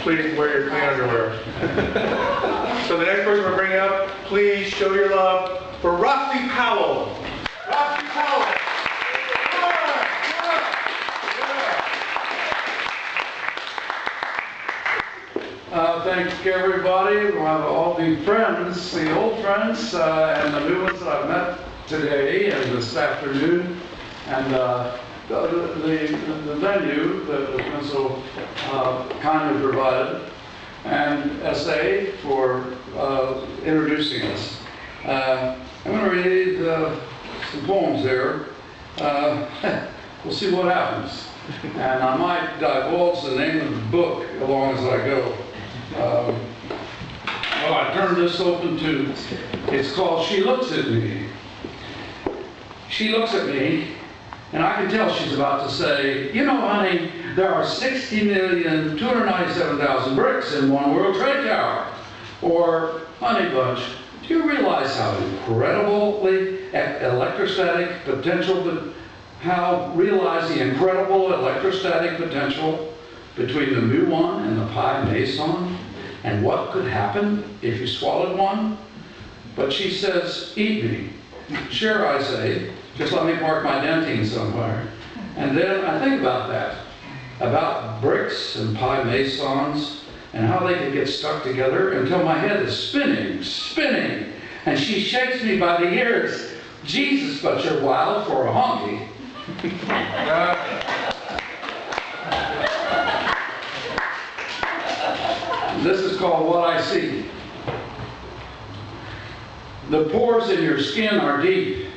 Please wear your clean underwear. So the next person we're bringing up, please show your love for Rusty Powell. Rusty Powell. Thank everybody, all the friends, the old friends, and the new ones that I've met today and this afternoon, and the venue that has been so kindly provided, and SA for introducing us. I'm going to read some poems here. We'll see what happens. And I might divulge the name of the book along as I go. Well, I turned this open to, it's called She Looks at Me. She looks at me, and I can tell she's about to say, you know, honey, there are 60,297,000 bricks in one World Trade Tower. Or, honey bunch, do you realize how incredibly electrostatic potential, realize the incredible electrostatic potential between the muon and the pi meson, and what could happen if you swallowed one? But she says, eat me. Sure, I say, just let me park my dentine somewhere. And then I think about that, about bricks and pi mesons, and how they could get stuck together until my head is spinning, and she shakes me by the ears. Jesus, but you're wild for a honky. This is called What I See. The pores in your skin are deep,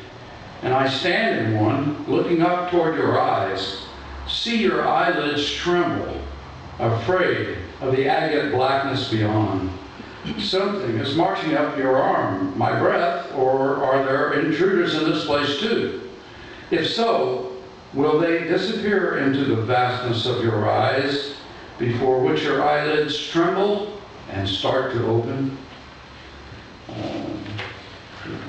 and I stand in one, looking up toward your eyes, see your eyelids tremble, afraid of the agate blackness beyond. Something is marching up your arm, my breath, or are there intruders in this place too? If so, will they disappear into the vastness of your eyes, before which your eyelids tremble and start to open?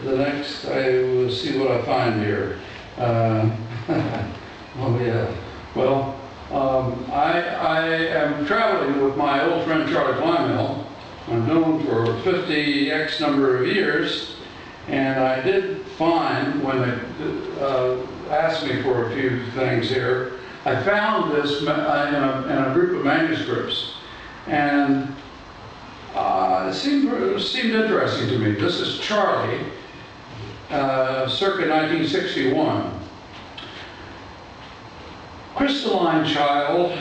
The next, I will see what I find here. Oh yeah. Well, I am traveling with my old friend Charlie Plymell. I've known for 50x number of years, and I did find, when they asked me for a few things here, I found this in a group of manuscripts, and it seemed interesting to me. This is Charlie, circa 1961. Crystalline child,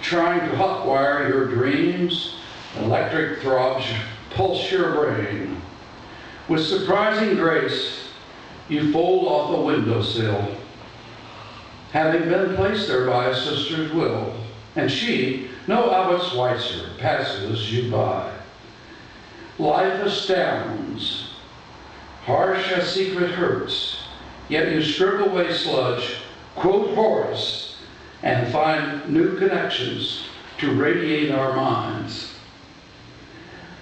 trying to hotwire your dreams, electric throbs pulse your brain. With surprising grace, you fold off a windowsill, having been placed there by a sister's will, and she, no Albert Schweitzer, passes you by. Life astounds, harsh as secret hurts, yet you strip away sludge, quote Horace, and find new connections to radiate our minds.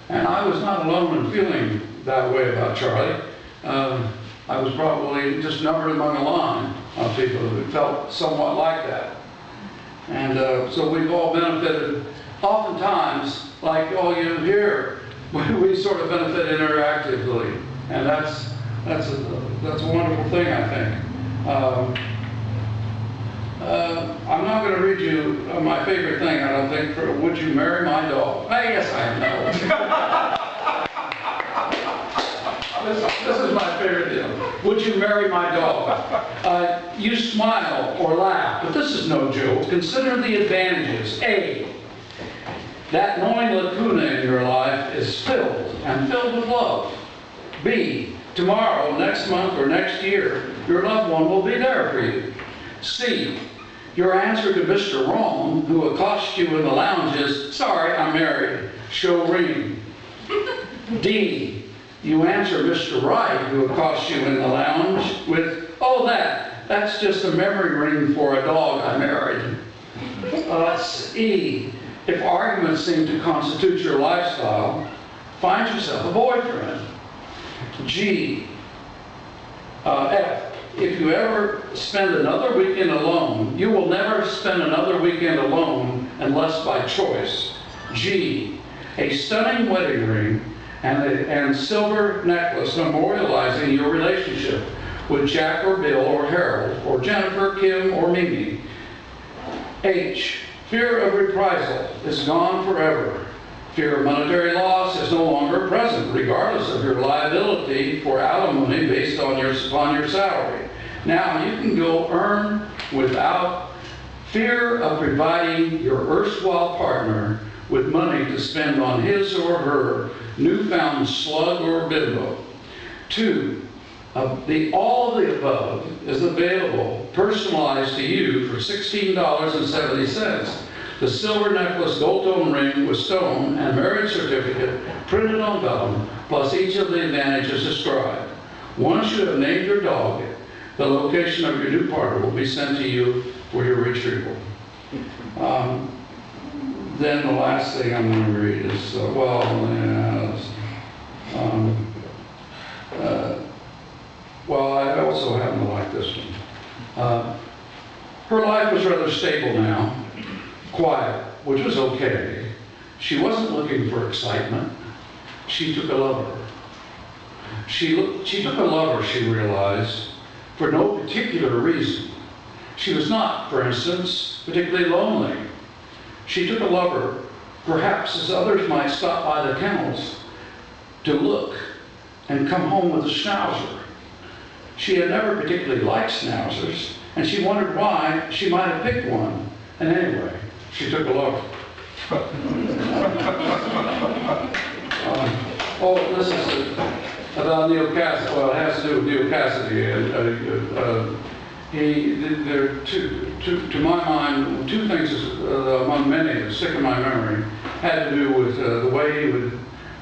And I was not alone in feeling that way about Charlie. I was probably just numbered among a line of people who felt somewhat like that. And so we've all benefited, oftentimes, like all you here, we sort of benefit interactively. And that's a wonderful thing, I think. I'm not going to read you my favorite thing, I don't think, for Would You Marry My Dog? Yes, I know. This is my favorite deal. Would you marry my dog? You smile or laugh, but this is no joke. Consider the advantages. A, that knowing lacuna in your life is filled with love. B, tomorrow, next month, or next year, your loved one will be there for you. C, your answer to Mr. Wrong, who accosts you in the lounge, is, sorry, I'm married, show ring. D, you answer Mr. Right, who accosts you in the lounge, with, oh, that's just a memory ring for a dog I married. E, if arguments seem to constitute your lifestyle, find yourself a boyfriend. G, F, if you ever spend another weekend alone, you will never spend another weekend alone unless by choice. G, a stunning wedding ring and silver necklace memorializing your relationship with Jack or Bill or Harold or Jennifer, Kim, or Mimi. H, fear of reprisal is gone forever. Fear of monetary loss is no longer present, regardless of your liability for alimony based on your salary. Now you can go earn without fear of providing your erstwhile partner with money to spend on his or her newfound slug or bimbo. 2, all of the above is available, personalized to you for $16.70. The silver necklace, gold tone ring with stone and marriage certificate printed on vellum, plus each of the advantages described. Once you have named your dog, the location of your new partner will be sent to you for your retrieval. Then the last thing I'm going to read is, I also happen to like this one. Her life was rather stable now, quiet, which was okay. She wasn't looking for excitement. She took a lover. She took a lover, she realized, for no particular reason. She was not, for instance, particularly lonely. She took a lover, perhaps as others might stop by the kennels to look and come home with a schnauzer. She had never particularly liked schnauzers, and she wondered why she might have picked one. And anyway, she took a lover. This is about Neil Cassidy. Well, it has to do with Neil Cassidy. There are to my mind, two things among many that stick in my memory had to do with the way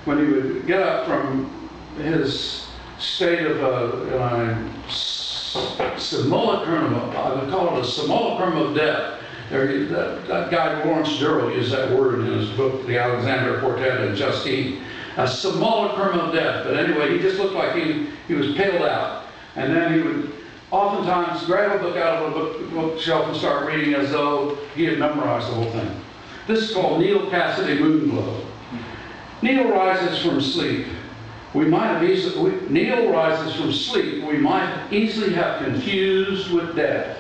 when he would get up from his state of simulacrum, I would call it a simulacrum of death. That guy Lawrence Durrell used that word in his book, The Alexander Quartet and Justine. A simulacrum of death. But anyway, he just looked like he was paled out. And then he would oftentimes grab a book out of a bookshelf and start reading as though he had memorized the whole thing. This is called Neil Cassidy Moonglow. Neil rises from sleep. Neil rises from sleep we might easily have confused with death.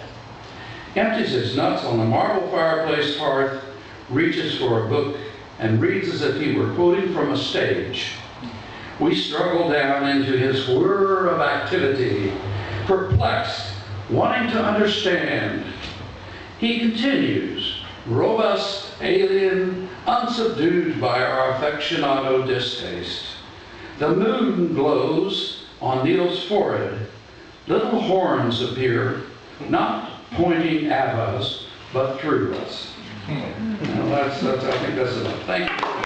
Empties his nuts on the marble fireplace hearth, reaches for a book, and reads as if he were quoting from a stage. We struggle down into his whir of activity, perplexed, wanting to understand. He continues, robust, alien, unsubdued by our affectionado distaste. The moon glows on Neil's forehead. Little horns appear, not pointing at us, but through us. I think that's enough. Thank you.